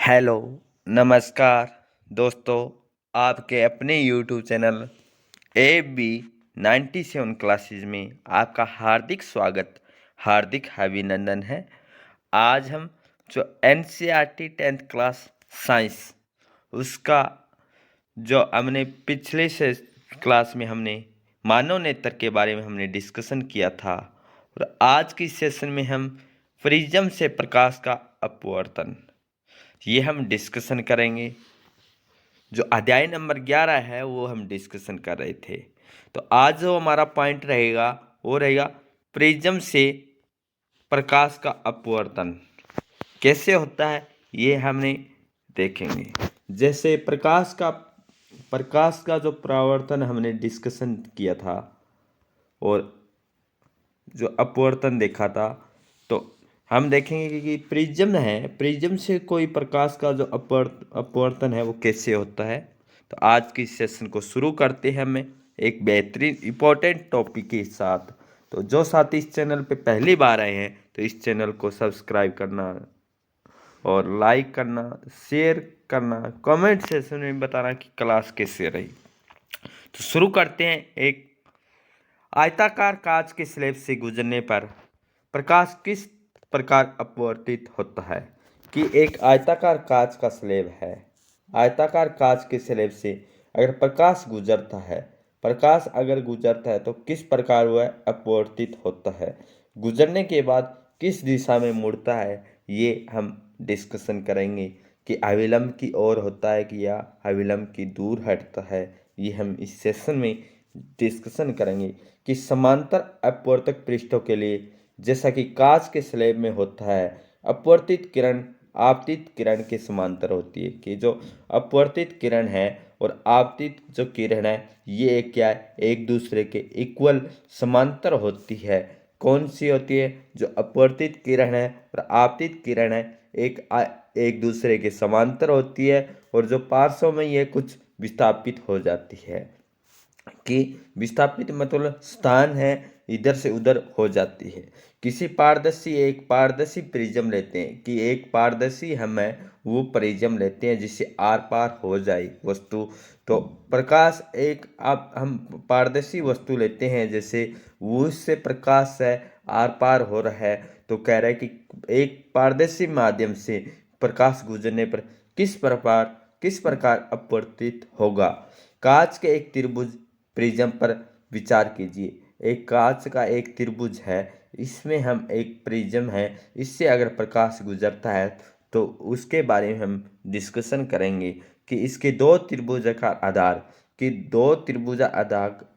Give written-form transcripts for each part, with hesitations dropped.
Hello, नमस्कार दोस्तों, आपके अपने YouTube channel A B 97 classes में आपका हार्दिक स्वागत, हार्दिक अभिनंदन है। आज हम जो N C R T 10th class science उसका जो हमने पिछले से क्लास में हमने मानव नेत्र के बारे में हमने डिस्कशन किया था और आज की सेशन में हम प्रिज्म से प्रकाश का अपवर्तन ये हम डिस्कशन करेंगे। जो अध्याय नंबर 11 है वो हम डिस्कशन कर रहे थे। तो आज जो हमारा पॉइंट रहेगा वो रहेगा प्रिज्म से प्रकाश का अपवर्तन कैसे होता है ये हमने देखेंगे। जैसे प्रकाश का जो परावर्तन हमने डिस्कशन किया था और जो अपवर्तन देखा था, तो हम देखेंगे कि प्रिज्म है, प्रिज्म से कोई प्रकाश का जो अपवर्तन है वो कैसे होता है। तो आज की सेशन को शुरू करते हैं हमें एक बेहतरीन इम्पोर्टेंट टॉपिक के साथ। तो जो साथी इस चैनल पे पहली बार आए हैं तो इस चैनल को सब्सक्राइब करना और लाइक करना, शेयर करना, कमेंट सेशन में बताना कि क्लास कैसे रही। तो शुरू करते हैं। एक आयताकार कांच के स्लैब से गुजरने पर प्रकाश किस प्रकार अपवर्तित होता है। कि एक आयताकार कांच का स्लैब है, आयताकार कांच के स्लैब से अगर प्रकाश अगर गुजरता है तो किस प्रकार वह अपवर्तित होता है, गुजरने के बाद किस दिशा में मुड़ता है, ये हम डिस्कशन करेंगे। कि अविलंब की ओर होता है कि या अविलंब की दूर हटता है, ये हम इस सेशन में डिस्कशन करेंगे। कि समांतर अपवर्तक पृष्ठों के लिए जैसा कि कांच के स्लैब में होता है, अपवर्तित किरण आपतित किरण के समांतर होती है। कि जो अपवर्तित किरण है और आपतित जो किरण है ये क्या है, एक दूसरे के इक्वल समांतर होती है। कौन सी होती है? जो अपवर्तित किरण है और आपतित किरण है एक दूसरे के समांतर होती है और जो पार्श्व में ये कुछ विस्थापित हो जाती है। कि विस्थापित मतलब स्थान है इधर से उधर हो जाती है। एक पारदर्शी प्रिज्म लेते हैं कि एक पारदर्शी हमें वो प्रिज्म लेते हैं जिससे आर पार हो जाए वस्तु। तो प्रकाश एक आप हम पारदर्शी वस्तु लेते हैं, जैसे वो उससे प्रकाश है आर पार हो रहा है, तो कह रहा है कि एक पारदर्शी माध्यम से प्रकाश गुजरने पर किस प्रकार अपवर्तित होगा। कांच के एक त्रिभुज प्रिज्म पर विचार कीजिए। एक कांच का एक त्रिभुज है, इसमें हम एक प्रिज्म है, इससे अगर प्रकाश गुजरता है तो उसके बारे में हम डिस्कशन करेंगे। कि इसके दो त्रिभुजाकार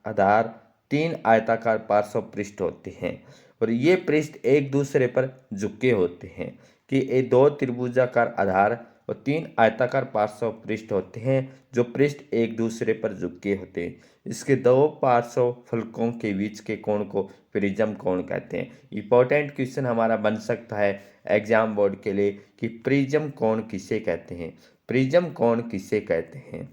आधार तीन आयताकार पार्श्व पृष्ठ होते हैं और ये पृष्ठ एक दूसरे पर झुके होते हैं। कि ये दो त्रिभुजाकार आधार और तीन आयताकार पार्श्व पृष्ठ होते हैं जो पृष्ठ एक दूसरे पर झुके होते हैं। इसके दो पार्श्व फलकों के बीच के कोण को प्रिज्म कोण कहते हैं। इंपॉर्टेंट क्वेश्चन हमारा बन सकता है एग्जाम बोर्ड के लिए कि प्रिज्म कोण किसे कहते हैं, प्रिज्म कोण किसे कहते हैं।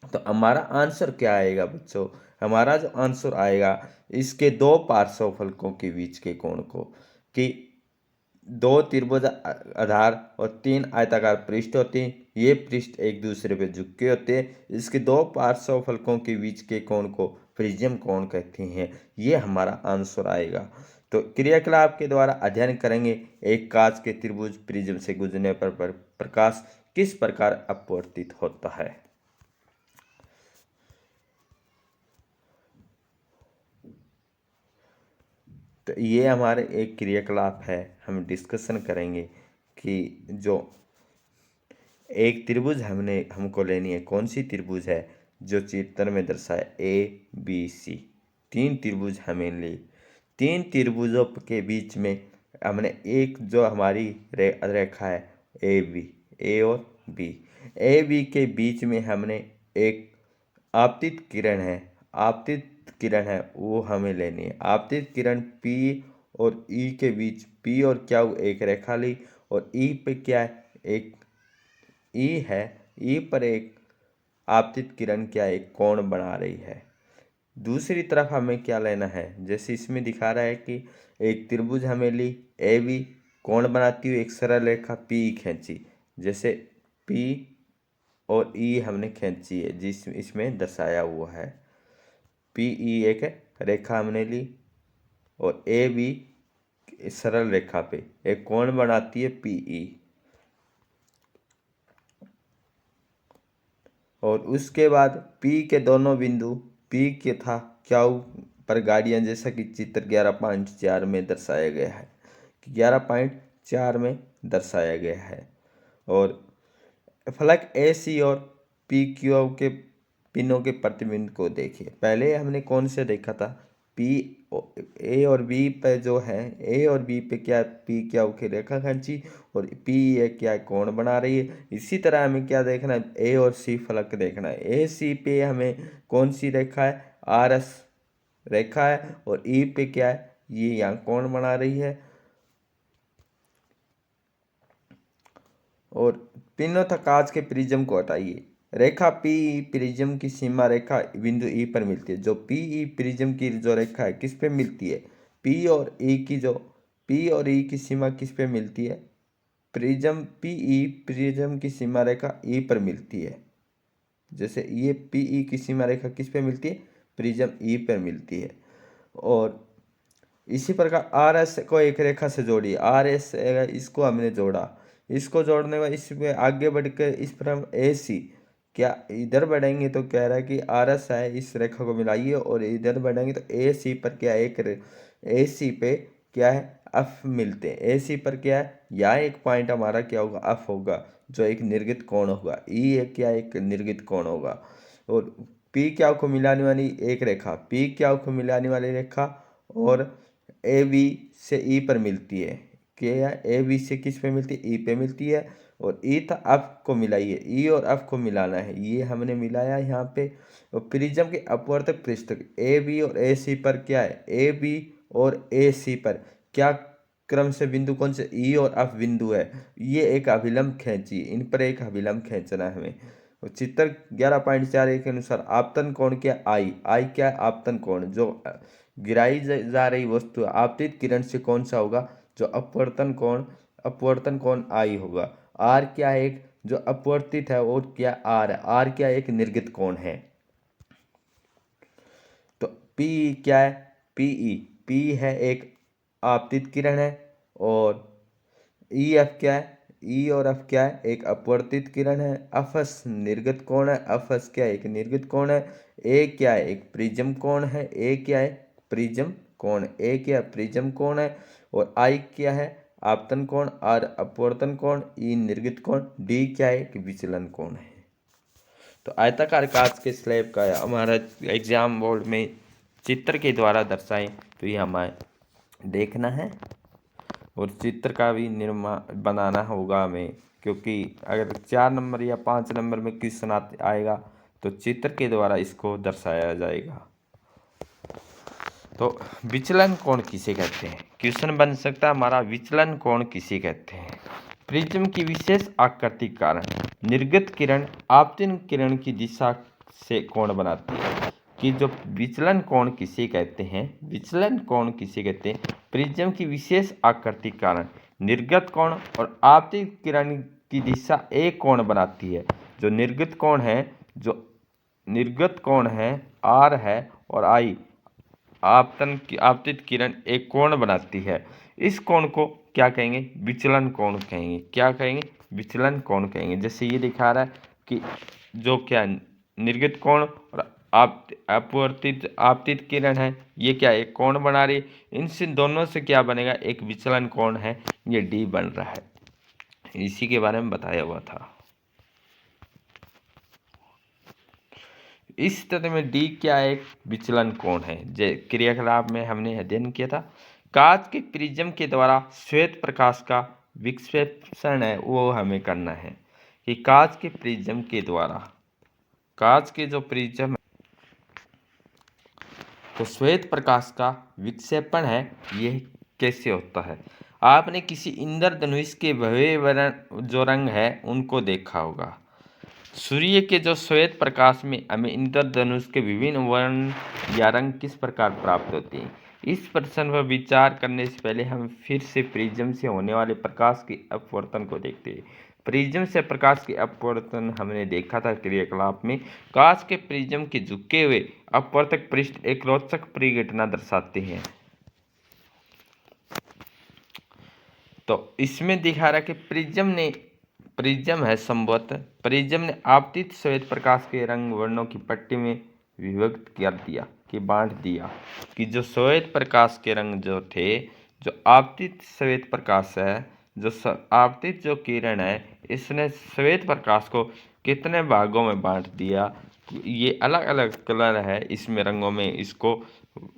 तो हमारा आंसर क्या आएगा बच्चों? हमारा जो आंसर आएगा इसके दो पार्श्व फलकों के बीच के कोण को। कि दो त्रिभुज आधार और तीन आयताकार पृष्ठ होते हैं, ये पृष्ठ एक दूसरे पे झुके होते हैं, इसके दो पार्श्व फलकों के बीच के कोण को प्रिज्म कोण कहते हैं। ये हमारा आंसर आएगा। तो क्रियाकलाप के द्वारा अध्ययन करेंगे एक कांच के त्रिभुज प्रिज्म से गुजरने पर प्रकाश किस प्रकार अपवर्तित होता है। तो ये हमारे एक क्रियाकलाप है, हम डिस्कशन करेंगे कि जो एक त्रिभुज हमको लेनी है, कौन सी त्रिभुज है जो चित्र में दर्शाया ABC, तीन त्रिभुज हमें ली। तीन त्रिभुजों के बीच में हमने एक जो हमारी रेखा है ए और बी के बीच में हमने एक आपतित किरण है वो हमें लेनी है। आपतित किरण P और E के बीच, P और क्या एक रेखा ली और E पे क्या है, एक E है, E पर एक आपतित किरण क्या एक कोण बना रही है। दूसरी तरफ हमें क्या लेना है, जैसे इसमें दिखा रहा है कि एक त्रिभुज हमें ली AB, कोण बनाती हुई एक सरल रेखा P खींची। जैसे पी और ई हमने खींची है, जिस इसमें दर्शाया हुआ है। पी ई एक रेखा हमने ली और ए बी सरल रेखा पे एक कोण बनाती है पी ई। और उसके बाद P के दोनों बिंदु P के था क्यू पर गाड़ियां, जैसा कि चित्र 11.4 में दर्शाया गया है, 11.4 में दर्शाया गया है। और फलक AC और PQ के पिनों के प्रतिबिंब को देखिए। पहले हमने कौन से देखा था, A और B पे जो है, A और B पे क्या P क्या की रेखा खींची और P एक क्या कोण बना रही है। इसी तरह हमें क्या देखना है, A और C फलक देखना है। AC पे हमें कौन सी रेखा है, RS रेखा है और E पे क्या है, ये यहाँ कोण बना रही है। और पिनों तक कांच के प्रिज्म को हटाइए। रेखा पी प्रिज्म की सीमा रेखा बिंदु ई पर मिलती है। जो पी प्रिज्म की जो रेखा है किस पे मिलती है, पी और ई की सीमा किस पे मिलती है, प्रिज्म की सीमा रेखा ई पर मिलती है। जैसे ये पी की सीमा रेखा किस पे मिलती है, प्रिज्म ई पर मिलती है। और इसी प्रकार आर एस को एक रेखा से जोड़िए। आर एस इसको हमने जोड़ा, इसको जोड़ने के बाद इसमें आगे बढ़कर इस पर हम ए सी क्या इधर बढ़ेंगे तो कह रहा है कि आर एस है, इस रेखा को मिलाइए और इधर बढ़ेंगे तो ए सी पर क्या एक ए सी पे क्या है एफ मिलते हैं। ए सी पर क्या है, यहाँ एक पॉइंट हमारा क्या होगा, एफ होगा, जो एक निर्गित कोण होगा। ई एक क्या एक निर्गित कोण होगा। और पी क्या को मिलाने वाली एक रेखा, पी क्या को मिलाने वाली रेखा और ए बी से ई पर मिलती है। क्या ए बी से किस पे मिलती है, ई पे मिलती है। और ई था एफ को मिलाइए, ई और एफ को मिलाना है, ये हमने मिलाया यहाँ पे। और प्रिज्म के अपवर्तक पृष्ठ ए बी और ए सी पर क्या है, ए बी और ए सी पर क्या क्रम से बिंदु कौन से, ई और एफ बिंदु है। ये एक अभिलंब खींचिए, इन पर एक अभिलंब खींचना है हमें। और चित्र 11.4 के अनुसार आपतन कोण क्या, आई क्या है आपतन कोण, जो गिराई जा रही वस्तु आपतित किरण से कौन सा होगा, जो अपवर्तन कोण आई होगा। आर क्या है एक जो अपवर्तित है और क्या आर है, आर क्या एक निर्गत कोण है। तो पी क्या है, पी है एक आपतित किरण है। और ई एफ क्या है, ई और एफ क्या है एक अपवर्तित किरण है। एफ एस निर्गत कोण है, एफ एस क्या है एक निर्गत कोण है। ए क्या है एक प्रिज्म कोण है, ए क्या है प्रिज्म कोण, ए क्या प्रिज्म कोण है। और आई क्या है आपतन कोण, आर अपवर्तन कोण, ई निर्गत कोण, डी क्या है कि विचलन कोण है। तो आयताकार कांच के स्लैब का हमारा एग्जाम बोर्ड में चित्र के द्वारा दर्शाएं तो ये हमें देखना है और चित्र का भी निर्माण बनाना होगा हमें, क्योंकि अगर 4 नंबर या 5 नंबर में क्वेश्चन आएगा तो चित्र के द्वारा इसको दर्शाया जाएगा। तो विचलन कोण किसे कहते हैं, क्वेश्चन बन सकता है हमारा, विचलन कोण किसे कहते हैं। प्रिज्म की विशेष आकृति के कारण निर्गत किरण आपतित किरण की दिशा से कोण बनाती है। कि जो विचलन कोण किसे कहते हैं, विचलन कोण किसे कहते हैं, प्रिज्म की विशेष आकृति के कारण निर्गत कोण और आपतित किरण की दिशा एक कोण बनाती है। जो निर्गत कोण है आर है और आई आपतित किरण एक कोण बनाती है। इस कोण को क्या कहेंगे, विचलन कोण कहेंगे। क्या कहेंगे, विचलन कोण कहेंगे। जैसे ये दिखा रहा है कि जो क्या निर्गत कोण और आपतित किरण है, ये क्या एक कोण बना रही है। इनसे दोनों से क्या बनेगा, एक विचलन कोण है, ये डी बन रहा है। इसी के बारे में बताया हुआ था। इस तरह में डी क्या एक विचलन कोण है। क्रियाकलाप में हमने अध्ययन किया था। कांच के प्रिज्म के द्वारा श्वेत प्रकाश का विक्षेपण है वो हमें करना है। कि कांच के प्रिज्म के द्वारा, कांच के जो प्रिज्म तो श्वेत प्रकाश का विक्षेपण है ये कैसे होता है। आपने किसी इंद्रधनुष के भव्य जो रंग है उनको देखा होगा। सूर्य के जो श्वेत प्रकाश में हमें इंद्रधनुष के विभिन्न वर्ण या रंग किस प्रकार प्राप्त होते हैं। इस प्रश्न पर विचार करने से पहले हम फिर से प्रिज्म से होने वाले प्रकाश के अपवर्तन को देखते हैं। प्रिज्म से प्रकाश के अपवर्तन हमने देखा था क्रियाकलाप में। कांच के प्रिज्म के झुके हुए अपवर्तक पृष्ठ एक रोचक परिघटना दर्शाते हैं। तो इसमें दिखा रहा है कि प्रिज्म है संभवतः प्रिज्म ने आपतित श्वेत प्रकाश के रंग वर्णों की पट्टी में विभक्त कर दिया कि बांट दिया कि जो श्वेत प्रकाश के रंग जो थे, जो आपतित श्वेत प्रकाश है, जो आपतित जो किरण है, इसने श्वेत प्रकाश को कितने भागों में बांट दिया। ये अलग अलग कलर है, इसमें रंगों में इसको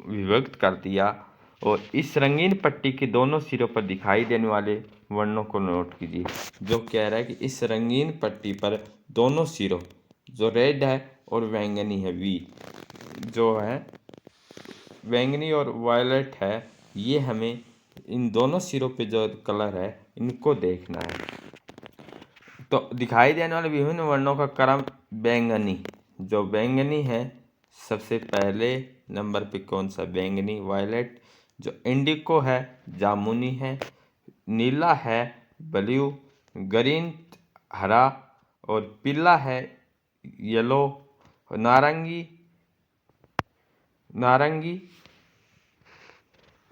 विभक्त कर दिया। और इस रंगीन पट्टी के दोनों सिरों पर दिखाई देने वाले वर्णों को नोट कीजिए। जो कह रहा है कि इस रंगीन पट्टी पर दोनों सिरों, जो रेड है और बैंगनी है, जो है बैंगनी और वायलेट है, ये हमें इन दोनों सिरों पे जो कलर है इनको देखना है। तो दिखाई देने वाले विभिन्न वर्णों का क्रम बैंगनी, जो बैंगनी है सबसे पहले नंबर पे कौन सा, बैंगनी। वायलेट जो इंडिको है, जामुनी है। नीला है ब्लू, ग्रीन हरा, और पीला है येलो, नारंगी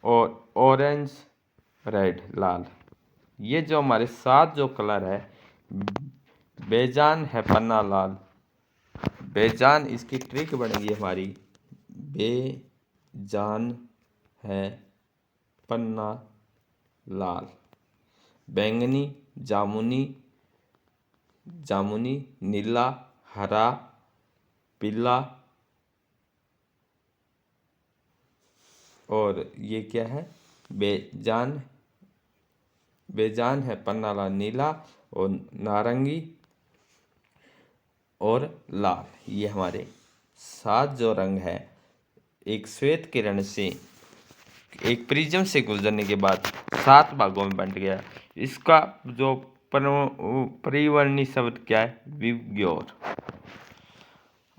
और ऑरेंज रेड लाल। ये जो हमारे 7 जो कलर है, बेजान है पन्ना लाल। बेजान इसकी ट्रिक बनेगी हमारी, बेजान है पन्ना लाल। बैंगनी, जामुनी, नीला, हरा, पीला, और ये क्या है, बेजान है पन्ना लाल, नीला और नारंगी और लाल। ये हमारे 7 जो रंग है एक श्वेत किरण से, एक प्रिज्म से गुजरने के बाद 7 भागों में बंट गया। इसका जो परिवर्णी शब्द क्या है, विग्योर।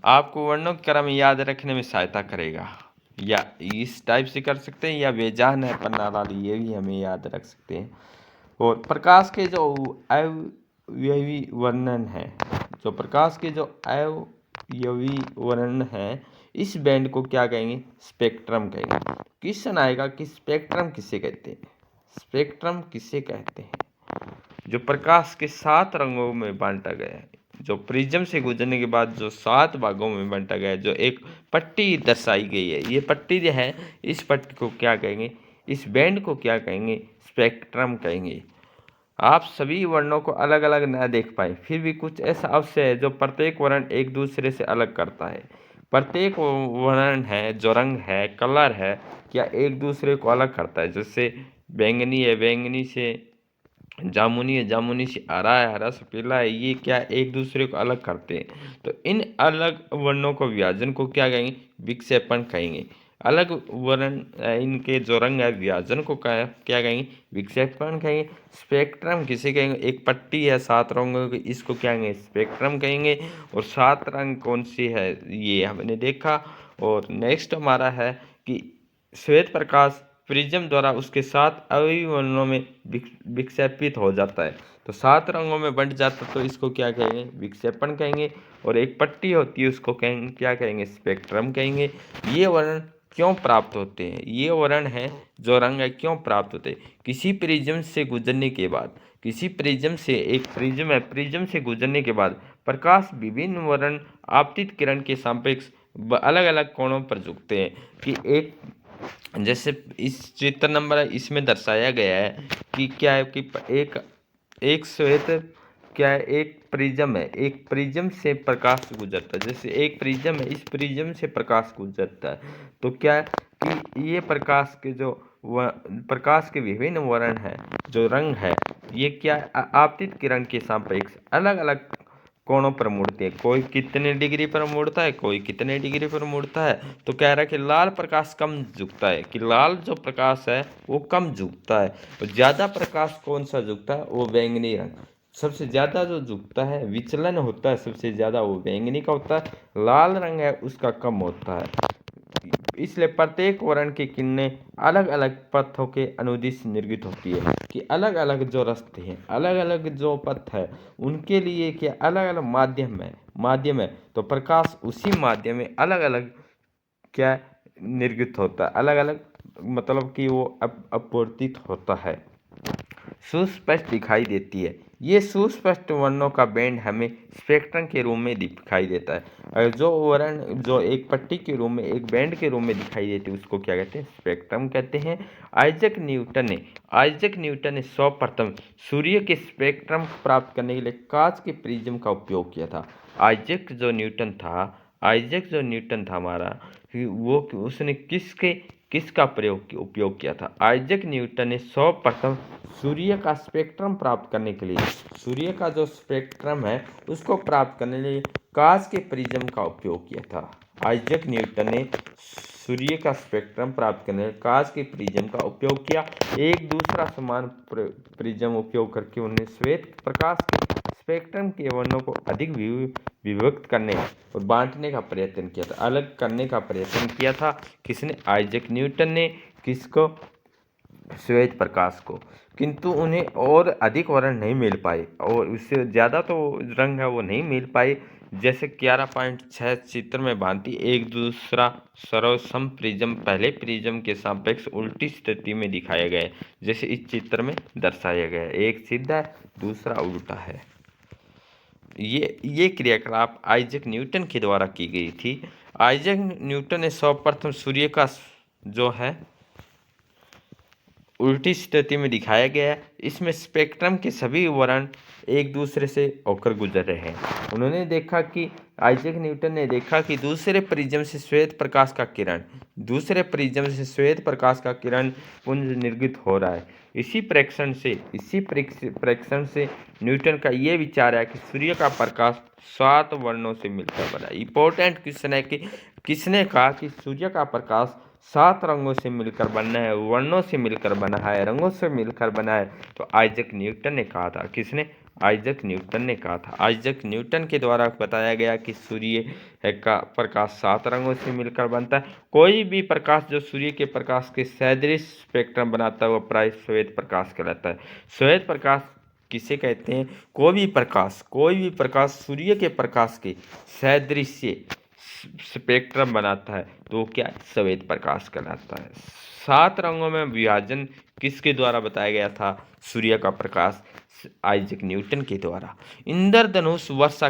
आपको वर्णों के क्रम याद रखने में सहायता करेगा। या इस टाइप से कर सकते हैं, या बेजान है पन्ना लाल, ये भी हमें याद रख सकते हैं। और प्रकाश के जो अवयवी वर्णन है, जो प्रकाश के जो अवयवी वर्णन है, इस बैंड को क्या कहेंगे, स्पेक्ट्रम कहेंगे। क्वेश्चन आएगा कि स्पेक्ट्रम किसे कहते हैं। स्पेक्ट्रम किसे कहते हैं? जो प्रकाश के 7 रंगों में बांटा गया है, जो प्रिज्म से गुजरने के बाद जो 7 भागों में बांटा गया है, जो एक पट्टी दर्शाई गई है, ये पट्टी जो है, इस पट्टी को क्या कहेंगे, इस बैंड को क्या कहेंगे, स्पेक्ट्रम कहेंगे। आप सभी वर्णों को अलग अलग न देख पाए, फिर भी कुछ ऐसा अवश्य है जो प्रत्येक वर्ण एक दूसरे से अलग करता है। प्रत्येक वर्ण है, जो रंग है, कलर है, क्या एक दूसरे को अलग करता है। जैसे बैंगनी है, बैंगनी से जामुनी है, जामुनी से हरा है, हरा से पीला है, ये क्या एक दूसरे को अलग करते हैं। तो इन अलग वर्णों को विभाजन को क्या कहेंगे, विक्षेपण कहेंगे। अलग वर्ण इनके जो रंग है, विभाजन को क्या कहेंगे, विक्षेपण कहेंगे। स्पेक्ट्रम किसे कहेंगे, एक पट्टी है 7 रंगों की, इसको क्या कहेंगे, स्पेक्ट्रम कहेंगे। और 7 रंग कौन सी है, ये हमने देखा। और नेक्स्ट हमारा है कि श्वेत प्रकाश प्रिज्म द्वारा उसके 7 अवयवी वर्णों में विक्षेपित हो जाता है। तो 7 रंगों में बंट जाता, तो इसको क्या कहेंगे, विक्षेपण कहेंगे। और एक पट्टी होती है, उसको कहेंगे, क्या कहेंगे, स्पेक्ट्रम कहेंगे। ये वर्ण क्यों प्राप्त होते हैं, ये वर्ण है जो रंग है क्यों प्राप्त होते हैं, किसी प्रिज्म से गुजरने के बाद, किसी प्रिज्म से, एक प्रिज्म है, प्रिज्म से गुजरने के बाद प्रकाश विभिन्न वर्ण आपतित किरण के सापेक्ष अलग अलग कोणों पर झुकते हैं। कि एक, जैसे इस चित्र नंबर इसमें दर्शाया गया है कि क्या है कि एक श्वेत क्या है, एक प्रिज्म है, एक प्रिज्म से प्रकाश गुजरता है। जैसे एक प्रिज्म है, इस प्रिज्म से प्रकाश गुजरता है, तो क्या है कि ये प्रकाश के जो प्रकाश के विभिन्न वर्ण है, जो रंग है, ये क्या आपतित किरण के सापेक्ष अलग अलग कोणों पर मुड़ते हैं। कोई कितने डिग्री पर मुड़ता है, कोई कितने डिग्री पर मुड़ता है। तो कह रहा है कि लाल प्रकाश कम झुकता है, कि लाल जो प्रकाश है वो कम झुकता है। तो ज़्यादा प्रकाश कौन सा झुकता है, वो बैंगनी रंग। सबसे ज़्यादा जो झुकता है, विचलन होता है सबसे ज़्यादा, वो बैंगनी का होता है। लाल रंग है उसका कम होता है। इसलिए प्रत्येक वर्ण की किरणें अलग अलग पथों के अनुदिश निर्गत होती है कि अलग अलग जो रास्ते हैं, अलग अलग जो पथ है, उनके लिए क्या अलग अलग माध्यम है, तो प्रकाश उसी माध्यम में अलग अलग क्या निर्गत होता है, अलग अलग मतलब कि वो अपवर्तित होता है, सुस्पष्ट दिखाई देती है। ये सुस्पष्ट वर्णों का बैंड हमें स्पेक्ट्रम के रूप में दिखाई देता है। और जो वर्ण जो एक पट्टी के रूप में, एक बैंड के रूप में दिखाई देती है, उसको क्या कहते हैं? स्पेक्ट्रम कहते हैं। आइजक न्यूटन ने सर्वप्रथम सूर्य के स्पेक्ट्रम प्राप्त करने के लिए कांच के प्रिज्म का उपयोग किया था। आइजक जो न्यूटन था हमारा, वो उसने किसका उपयोग किया था? आइजक न्यूटन ने सर्वप्रथम सूर्य का स्पेक्ट्रम प्राप्त करने के लिए, सूर्य का जो स्पेक्ट्रम है उसको प्राप्त करने के लिए कांच के प्रिज्म का उपयोग किया था। आइजक न्यूटन ने सूर्य का स्पेक्ट्रम प्राप्त करने के लिए कांच के प्रिज्म का उपयोग किया। एक दूसरा समान प्रिज्म उपयोग करके उन्होंने श्वेत प्रकाश के स्पेक्ट्रम के वर्णों को अधिक विभक्त करने और बांटने का प्रयत्न किया था, अलग करने का प्रयत्न किया था। किसने? आइजक न्यूटन ने। किसको? श्वेत प्रकाश को। किंतु उन्हें और अधिक वर्ण नहीं मिल पाए और उससे ज़्यादा तो रंग है वो नहीं मिल पाए। जैसे 11.6 चित्र में भांति एक दूसरा सर्वसम प्रिज्म पहले प्रिज्म के सापेक्ष उल्टी स्थिति में दिखाया गया है, जैसे इस चित्र में दर्शाया गया है। एक सीधा है, दूसरा उल्टा है। ये क्रियाकलाप आइजक न्यूटन के द्वारा की गई थी। आइजक न्यूटन ने सर्वप्रथम सूर्य का जो है उल्टी स्थिति में दिखाया गया है। इसमें स्पेक्ट्रम के सभी वर्ण एक दूसरे से होकर गुजर रहे हैं। उन्होंने देखा कि आइजक न्यूटन ने देखा कि दूसरे प्रिज्म से श्वेत प्रकाश का किरण पुंज निर्गत हो रहा है। इसी प्रेक्षण से न्यूटन का ये विचार है कि सूर्य का प्रकाश 7 वर्णों से मिलकर बना। इंपॉर्टेंट क्वेश्चन है कि किसने कहा कि सूर्य का प्रकाश 7 रंगों से मिलकर बना है, वर्णों से मिलकर बना है, रंगों से मिलकर बना है? तो आइजक न्यूटन ने कहा था। किसने? आइजक न्यूटन ने कहा था। आइजक न्यूटन के द्वारा बताया गया कि सूर्य का प्रकाश 7 रंगों से मिलकर बनता है। कोई भी प्रकाश जो सूर्य के प्रकाश के सदृश स्पेक्ट्रम बनाता है वो प्राय श्वेत प्रकाश कहलाता है। श्वेत प्रकाश किसे कहते हैं? कोई भी प्रकाश सूर्य के प्रकाश के सदृश स्पेक्ट्रम बनाता है तो वो क्या? श्वेत प्रकाश कहलाता है। 7 रंगों में विभाजन किसके द्वारा बताया गया था? सूर्य का प्रकाश आइजक न्यूटन के द्वारा। इंद्रधनुष वर्षा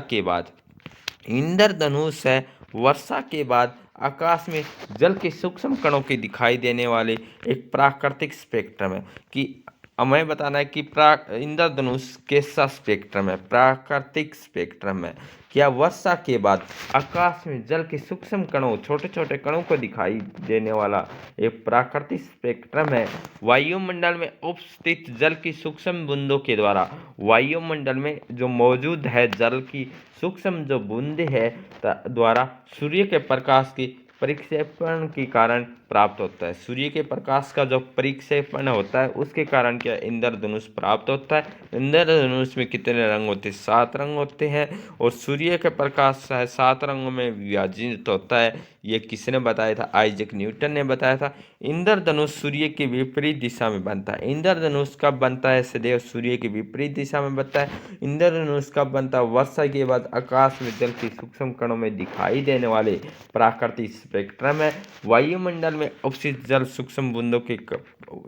के बाद आकाश में जल के सूक्ष्म कणों के दिखाई देने वाले एक प्राकृतिक स्पेक्ट्रम है। कि हमें बताना है कि इंद्रधनुष कैसा स्पेक्ट्रम है? प्राकृतिक स्पेक्ट्रम है। क्या वर्षा के बाद आकाश में जल के सूक्ष्म कणों, छोटे छोटे कणों को दिखाई देने वाला एक प्राकृतिक स्पेक्ट्रम है। वायुमंडल में उपस्थित जल की सूक्ष्म बूंदों के द्वारा, वायुमंडल में जो मौजूद है जल की सूक्ष्म जो बूंदे है द्वारा सूर्य के प्रकाश की परिक्षेपण के कारण प्राप्त होता है। सूर्य के प्रकाश का जो परिक्षेपण होता है उसके कारण क्या? इंद्रधनुष प्राप्त होता है। इंद्रधनुष में कितने रंग होते हैं? 7 रंग होते हैं। और सूर्य के प्रकाश 7 रंगों में विभाजित होता है। ये किसने बताया था? आइजक न्यूटन ने बताया था। इंद्रधनुष सूर्य के विपरीत दिशा में बनता है। इंद्रधनुष कब बनता है? सदैव सूर्य के विपरीत दिशा में बनता है। इंद्रधनुष कब बनता है? वर्षा के बाद आकाश में जल के सूक्ष्म कणों में दिखाई देने वाले प्राकृतिक स्पेक्ट्रम है। वायुमंडल में अवशिष्ट जल सूक्ष्म बूंदों के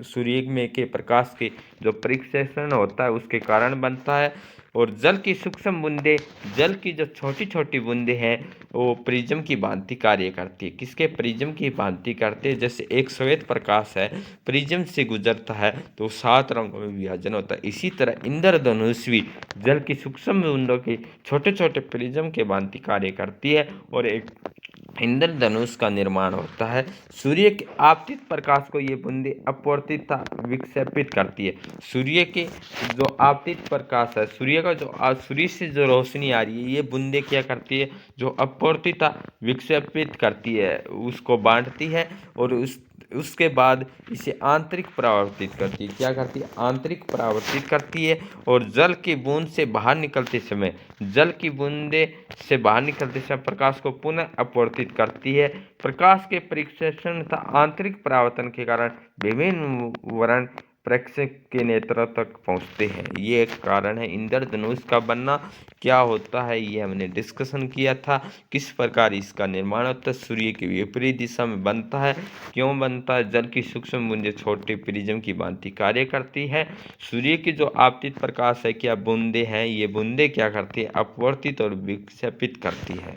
सूर्य में के प्रकाश के जो परिक्षेपण होता है उसके कारण बनता है। और जल की सूक्ष्म बूंदे, जल की जो छोटी छोटी बूंदे हैं वो प्रिज्म की भांति कार्य करती है। किसके? प्रिज्म की भांति करते हैं। जैसे एक श्वेत प्रकाश है, प्रिज्म से गुजरता है तो 7 रंगों में विभाजन होता है। इसी तरह इंद्रधनुष भी जल की सूक्ष्म बूंदों के छोटे छोटे प्रिज्म के भांति कार्य करती है और एक इंद्रधनुष का निर्माण होता है। सूर्य के आपतित प्रकाश को ये बूंदें अपवर्तित विक्षेपित करती है। सूर्य के जो आपतित प्रकाश है, सूर्य से जो रोशनी आ रही है, ये बूंदें क्या करती है? जो अपवर्तित विक्षेपित करती है उसको बांटती है और उसके बाद इसे आंतरिक परावर्तित करती है। क्या करती है? आंतरिक परावर्तित करती है। और जल की बूंद से बाहर निकलते समय प्रकाश को पुनः अपवर्तित करती है। प्रकाश के परिक्षेपण तथा आंतरिक परावर्तन के कारण विभिन्न वर्ण प्रेक्षक के नेत्र तक पहुंचते हैं। ये एक कारण है इंद्रधनुष का बनना। क्या होता है ये हमने डिस्कशन किया था। किस प्रकार इसका निर्माण होता है? सूर्य की विपरीत दिशा में बनता है। क्यों बनता है? जल की सूक्ष्म बूंदें छोटे प्रिज्म की भांति कार्य करती है। सूर्य की जो आपतित प्रकाश है, क्या बूंदें हैं, ये बूंदें क्या करती है? अपवर्तित और विक्षेपित करती है।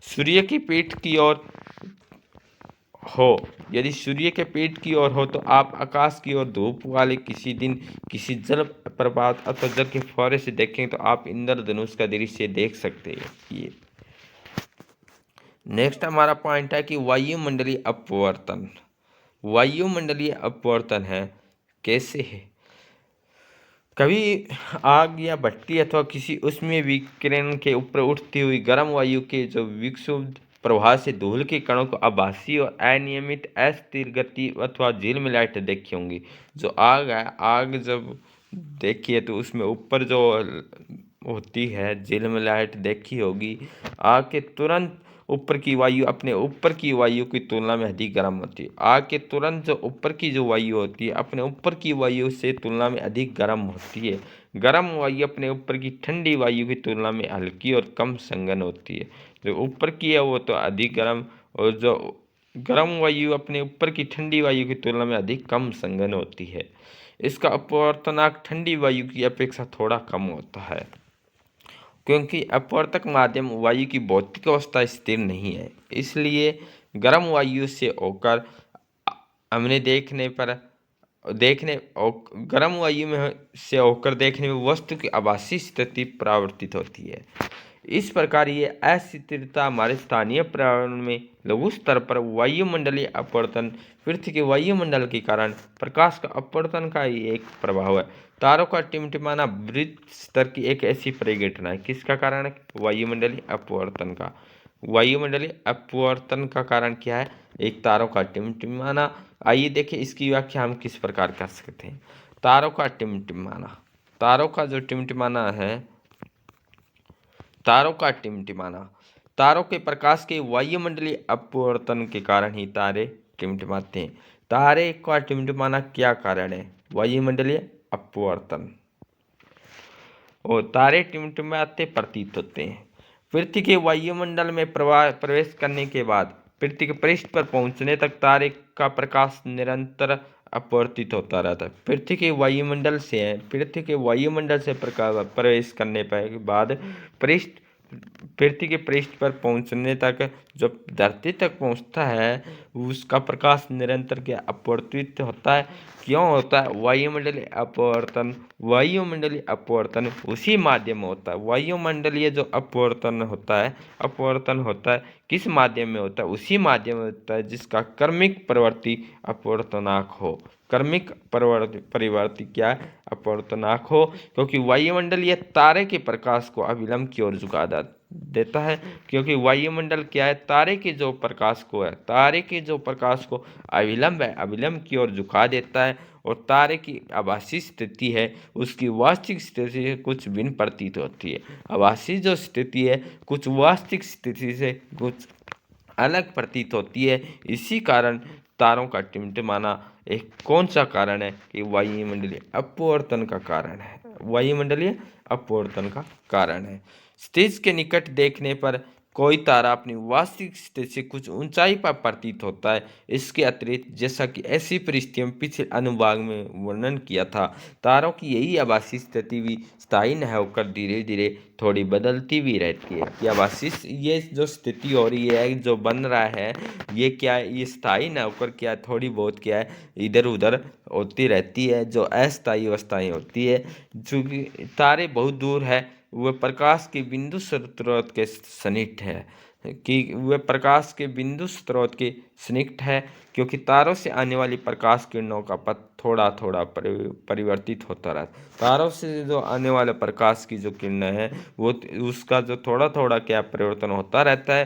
सूर्य की पीठ की ओर हो, यदि सूर्य के पेट की ओर हो तो आप आकाश की ओर धूप वाले किसी दिन किसी जल प्रपात अथवा जल के फुहारे से देखें तो आप इंद्रधनुष का दृश्य देख सकते हैं। ये नेक्स्ट हमारा पॉइंट है कि वायुमंडलीय अपवर्तन। वायुमंडलीय अपवर्तन है कैसे है? कभी आग या भट्टी अथवा किसी ऊष्मीय विकिरण के ऊपर उठती हुई गर्म वायु के जो विक्षुब्ध प्रवाह से धूल के कणों को आभासी और अनियमित अस्थिर गति अथवा झिलमिलाहट देखी होंगी। जो आग है, आग जब देखिए तो उसमें ऊपर जो होती है झिलमिलाहट देखी होगी। आग के तुरंत ऊपर की वायु अपने ऊपर की वायु की तुलना में अधिक गर्म होती है। आग के तुरंत जो ऊपर की जो वायु होती है अपने ऊपर की वायु से तुलना में अधिक गर्म होती है। गर्म वायु अपने ऊपर की ठंडी वायु की तुलना में हल्की और कम संघन होती है। जो ऊपर की है वो तो अधिक गर्म, और जो गर्म वायु अपने ऊपर की ठंडी वायु की तुलना में अधिक कम संघन होती है। इसका अपवर्तनांक ठंडी वायु की अपेक्षा थोड़ा कम होता है, क्योंकि अपवर्तक माध्यम वायु की भौतिक अवस्था स्थिर नहीं है। इसलिए गर्म वायु से होकर हमने गर्म वायु में से होकर देखने में वस्तु की आभासी स्थिति परावर्तित होती है। इस प्रकार ये अस्थिरता हमारे स्थानीय पर्यावरण में लघु स्तर पर वायुमंडलीय अपवर्तन पृथ्वी के वायुमंडल के कारण प्रकाश का अपवर्तन का ही एक प्रभाव है। तारों का टिमटिमाना वृत्त स्तर की एक ऐसी परिघटना है। किसका कारण है? वायुमंडलीय अपवर्तन का। वायुमंडलीय अपवर्तन का कारण क्या है? एक तारों का टिमटिमाना। आइए देखें इसकी व्याख्या हम किस प्रकार कर सकते हैं। तारों का टिमटिमाना, तारों का जो टिमटिमाना है, तारों का टिमटिमाना, तारों के प्रकाश के वायुमंडलीय अपवर्तन के कारण ही तारे टिमटिमाते हैं। तारे का टिमटिमाना क्या कारण है? वायुमंडलीय अपवर्तन। और तारे टिमटिमाते प्रतीत होते हैं। पृथ्वी के वायुमंडल में प्रवेश करने के बाद पृथ्वी के पृष्ठ पर पहुंचने तक तारे का प्रकाश निरंतर अपवर्तित होता रहता है। पृथ्वी के वायुमंडल से प्रकाश प्रवेश करने के बाद पृथ्वी के पृष्ठ पर पहुंचने तक जब धरती तक पहुंचता है उसका प्रकाश निरंतर क्या अपवर्तित होता है। क्यों होता है? वायुमंडलीय अपवर्तन उसी माध्यम में होता है। वायुमंडलीय जो अपवर्तन होता है किस माध्यम में होता है? उसी माध्यम में होता है जिसका क्रमिक परिवर्ती अपवर्तनांक हो। क्रमिक परिवर्ती क्या है? अपवर्तनांक हो। क्योंकि वायुमंडलीय तारे के प्रकाश को अविलंब की ओर झुका देता है। क्योंकि वायुमंडल क्या है? तारे के जो प्रकाश को अविलंब की ओर झुका देता है। और तारे की आभासी स्थिति है उसकी वास्तविक स्थिति से कुछ भिन्न प्रतीत होती है। आभासी जो स्थिति है कुछ वास्तविक स्थिति से कुछ अलग प्रतीत होती है। इसी कारण तारों का टिमटिमाना एक कौन सा कारण है? कि वायुमंडलीय अपवर्तन का कारण है। वायुमंडलीय अपवर्तन का कारण है। स्टेज के निकट देखने पर कोई तारा अपनी वास्तविक स्थिति से कुछ ऊंचाई पर प्रतीत होता है। इसके अतिरिक्त जैसा कि ऐसी परिस्थितियों में पिछले अनुभाग में वर्णन किया था, तारों की यही आभासी स्थिति भी स्थायी न होकर धीरे धीरे थोड़ी बदलती भी रहती है। कि आभासी ये जो स्थिति हो रही है, जो बन रहा है, ये क्या है? ये स्थायी न होकर क्या है? थोड़ी बहुत क्या है? इधर उधर होती रहती है, जो अस्थायी अवस्थाएं होती है। चूँकि तारे बहुत दूर है, वह प्रकाश के बिंदु स्रोत के सन्निहित है। क्योंकि तारों से आने वाली प्रकाश किरणों का पथ थोड़ा थोड़ा परिवर्तित होता रहता है। तारों से जो आने वाले प्रकाश की जो किरणें हैं वो उसका जो थोड़ा थोड़ा क्या परिवर्तन होता रहता है।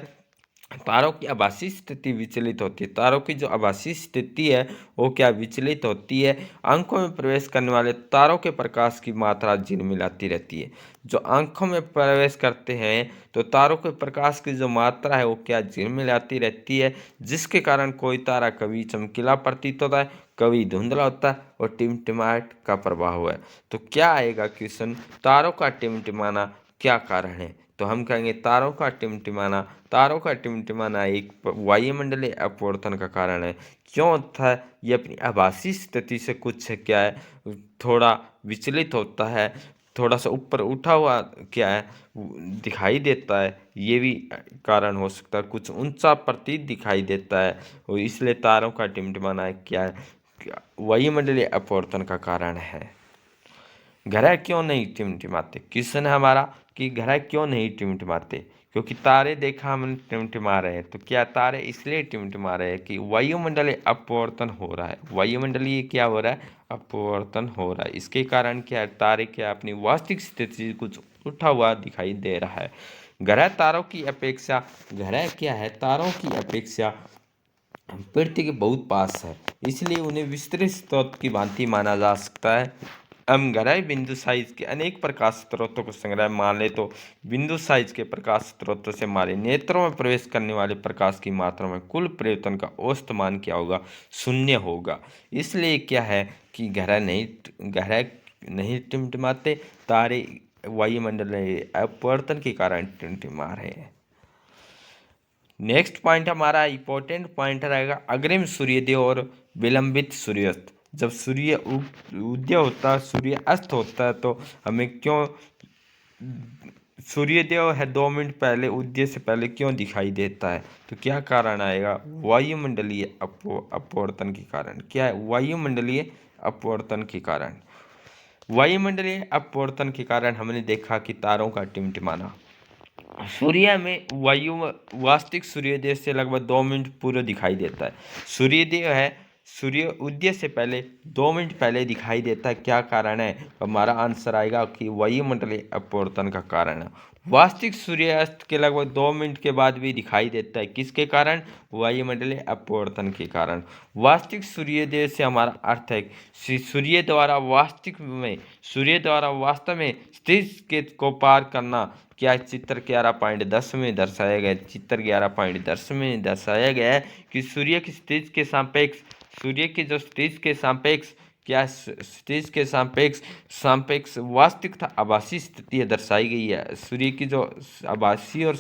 तारों की आभासी स्थिति विचलित होती है। तारों की जो आभासी स्थिति है वो क्या विचलित होती है। आंखों में प्रवेश करने वाले तारों के प्रकाश की मात्रा झिलमिलाती रहती है। जो आंखों में प्रवेश करते हैं तो तारों के प्रकाश की जो मात्रा है वो क्या झिलमिलाती रहती है, जिसके कारण कोई तारा कभी चमकीला प्रतीत होता है, कभी धुंधला होता है और टिमटिमाहट का प्रभाव है। तो क्या आएगा क्वेश्चन, तारों का टिमटिमाना क्या कारण है। तो हम कहेंगे तारों का टिमटिमाना एक वायुमंडलीय अपवर्तन का कारण है। क्यों होता है, ये अपनी आभासी स्थिति से कुछ क्या है, थोड़ा विचलित होता है, थोड़ा सा ऊपर उठा हुआ क्या है दिखाई देता है। ये भी कारण हो सकता है, कुछ ऊंचा प्रतीत दिखाई देता है और इसलिए तारों का टिमटिमाना क्या है, वायुमंडलीय अपवर्तन का कारण है। ग्रह क्यों नहीं टिमटिमाते, क्वेश्चन है हमारा कि ग्रह क्यों नहीं टिमटिमाते। क्योंकि तारे देखा हमने टिमटिमा रहे हैं। तो क्या तारे इसलिए टिमटिमा रहे हैं कि वायुमंडलीय अपवर्तन हो रहा है। वायुमंडलीय क्या हो रहा है, अपवर्तन हो रहा है। इसके कारण क्या है, तारे क्या अपनी वास्तविक स्थिति से कुछ उठा हुआ दिखाई दे रहा है। ग्रह तारों की अपेक्षा, ग्रह क्या है, तारों की अपेक्षा पृथ्वी के बहुत पास है, इसलिए उन्हें विस्तृत स्रोत की भांति माना जा सकता है। हम ग्रह बिंदु साइज के अनेक प्रकाश स्रोतों को संग्रह मान ले तो बिंदु साइज के प्रकाश स्रोतों से हमारे नेत्रों में प्रवेश करने वाले प्रकाश की मात्रा में कुल परिवर्तन का औसत मान क्या होगा, शून्य होगा। इसलिए क्या है कि ग्रह नहीं टिमटिमाते, तारे वायुमंडलीय अपवर्तन के कारण टिमटिमा रहे हैं। नेक्स्ट पॉइंट हमारा इंपॉर्टेंट पॉइंट रहेगा अग्रिम सूर्योदय और विलंबित सूर्यास्त। जब सूर्य उदय होता है, सूर्य अस्त होता है, तो हमें क्यों सूर्योदय है 2 मिनट पहले, उदय से पहले क्यों दिखाई देता है। तो क्या कारण आएगा, वायुमंडलीय अपवर्तन के कारण। क्या है, वायुमंडलीय अपवर्तन के कारण। वायुमंडलीय अपवर्तन के कारण हमने देखा कि तारों का टिमटिमाना। सूर्य में वायु वास्तविक सूर्योदय से लगभग 2 मिनट पूर्व दिखाई देता है। सूर्योदय है सूर्य उदय से पहले 2 मिनट पहले दिखाई देता है। क्या कारण है, हमारा आंसर आएगा कि वायुमंडलीय अपवर्तन का कारण है। वास्तविक सूर्यास्त के लगभग 2 मिनट के बाद भी दिखाई देता है, किसके कारण, वायुमंडलीय अपवर्तन के कारण। वास्तविक सूर्योदय से हमारा अर्थ है सूर्य द्वारा वास्तव में स्थिति के को पार करना। क्या चित्र 11.10 में दर्शाया गया, चित्र 11.10 में दर्शाया गया है कि सूर्य की स्थिति के सापेक्ष, सूर्य की जो स्थिति के सापेक्ष क्या स्थिति के सापेक्ष सापेक्ष वास्तविक तथा आभासी स्थिति दर्शाई गई है। सूर्य की जो आभासी और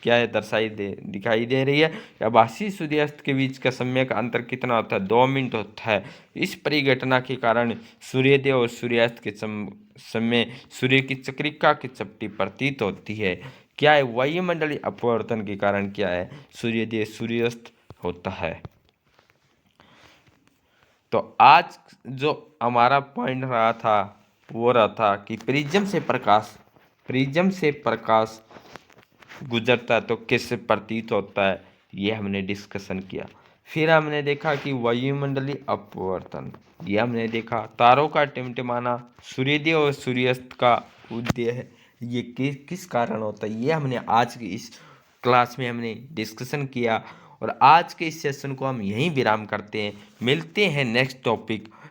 क्या है दिखाई दे रही है। आभासी सूर्यास्त के बीच का समय का अंतर कितना होता है, 2 मिनट होता है। इस परिघटना के कारण सूर्योदय और सूर्यास्त के समय सूर्य की चक्रिका की चपटी प्रतीत होती है। क्या है, वायुमंडलीय अपवर्तन के कारण क्या है, सूर्योदय सूर्यास्त होता है। तो आज जो हमारा पॉइंट रहा था वो रहा था कि प्रिज्म से प्रकाश गुजरता है तो किससे प्रतीत होता है, ये हमने डिस्कशन किया। फिर हमने देखा कि वायुमंडलीय अपवर्तन, ये हमने देखा तारों का टिमटिमाना, सूर्योदय और सूर्यास्त का उदय है, ये किस कारण होता है, ये हमने आज की इस क्लास में हमने डिस्कशन किया। और आज के इस सेशन को हम यहीं विराम करते हैं। मिलते हैं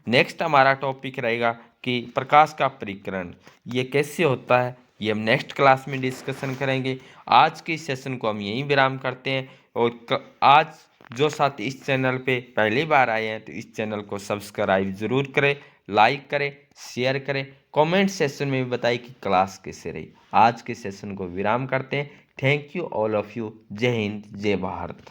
नेक्स्ट हमारा टॉपिक रहेगा कि प्रकाश का परिकरण, ये कैसे होता है, ये हम नेक्स्ट क्लास में डिस्कशन करेंगे। आज के इस सेशन को हम यहीं विराम करते हैं। और आज जो साथी इस चैनल पे पहली बार आए हैं तो इस चैनल को सब्सक्राइब ज़रूर करें, लाइक करें, शेयर करें, कमेंट सेशन में भी बताइए कि क्लास कैसे रही। आज के सेशन को विराम करते हैं। Thank you all of you. जय हिंद, जय भारत।